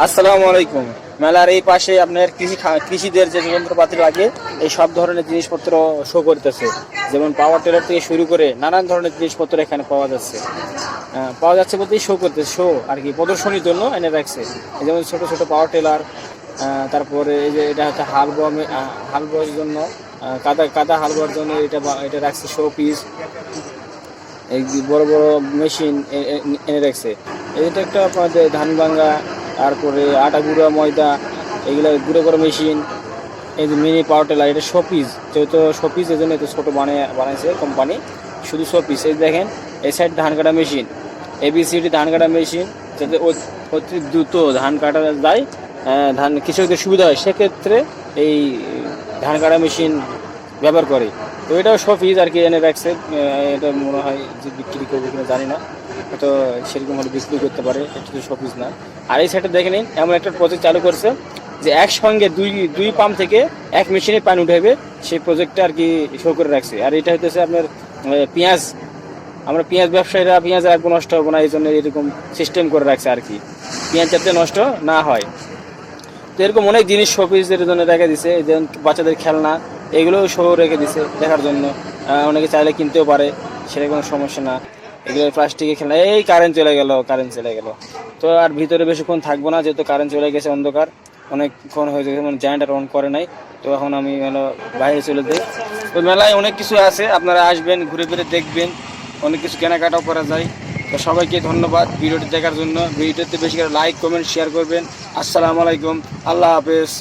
আসসালামু আলাইকুম। মেলার এই পাশে আপনার কৃষিদের যে যন্ত্রপাতি লাগে এই সব ধরনের জিনিসপত্র শো করতেছে, যেমন পাওয়ার টেলার থেকে শুরু করে নানান ধরনের জিনিসপত্র এখানে পাওয়া যাচ্ছে বলতেই শো করতেছে, শো আর কি প্রদর্শনীর জন্য এনে রাখছে। যেমন ছোট ছোট পাওয়ার টেলার, তারপরে এই যে এটা হচ্ছে হাল বোয়ার জন্য, কাদা কাদা হাল বোয়ার জন্য এটা রাখছে শো পিস। এই বড় বড় মেশিন এনে রাখছে। এটা একটা আপনাদের ধান ভাঙ্গা, তারপরে আটা গুঁড়া ময়দা, এগুলো গুঁড়ো করা মেশিন। এই যে মিনি পাওয়ার টেলার, এটা শোপিস, যেহেতু শোপিস এই জন্য এত ছোটো বানাইছে কোম্পানি, শুধু শোপিস। এই দেখেন এই সাইড ধান কাটা মেশিন, এবিসিডি ধান কাটা মেশিন, যাতে অতি দ্রুত ধান কাটা যায়, ধান কৃষকদের সুবিধা হয়, সেক্ষেত্রে এই ধান কাটা মেশিন ব্যবহার করে। তো এটাও শোপিস আর কি এনে রাখছে। এটা মনে হয় যে বিক্রি করবে কিনা জানি না, হয়তো সেরকম হলে বিক্রি করতে পারে, এটা তো শোপিস না। আর এই সাইডে দেখে নিন, এমন একটা প্রজেক্ট চালু করছে যে একসঙ্গে দুই পাম্প থেকে এক মেশিনে পানি উঠাবে, সেই প্রজেক্টটা আর কি শো করে রাখছে। আর এটা হইতেছে আপনার পেঁয়াজ, আমরা পেঁয়াজ ব্যবসায়ীরা পেঁয়াজ রাখবো, নষ্ট হবো না, এই জন্য এরকম সিস্টেম করে রাখছে আর কি, পেঁয়াজ যাতে নষ্ট না হয়। তো এরকম অনেক জিনিস শোপিসের জন্য রেখে দিছে, যেমন বাচ্চাদের খেলনা, এগুলোও শো রেখে দিছে দেখার জন্য। অনেকে চাইলে কিনতেও পারে, সেটা কোনো সমস্যা না। এগুলো প্লাস্টিকের খেলনা। এই কারেন্ট চলে গেল। তো আর ভিতরে বেশিক্ষণ থাকবো না, যেহেতু কারেন্ট চলে গেছে, অন্ধকার অনেকক্ষণ হয়ে গেছে, মানে জেনারেটর অন করে নাই। তো এখন আমি বাইরে চলে যাই। তো মেলায় অনেক কিছু আছে, আপনারা আসবেন, ঘুরে ফিরে দেখবেন, অনেক কিছু কেনাকাটাও করা যায়। তো সবাইকে ধন্যবাদ ভিডিওটি দেখার জন্য। ভিডিওতে বেশি করে লাইক, কমেন্ট, শেয়ার করবেন। আসসালামু আলাইকুম, আল্লাহ হাফেজ।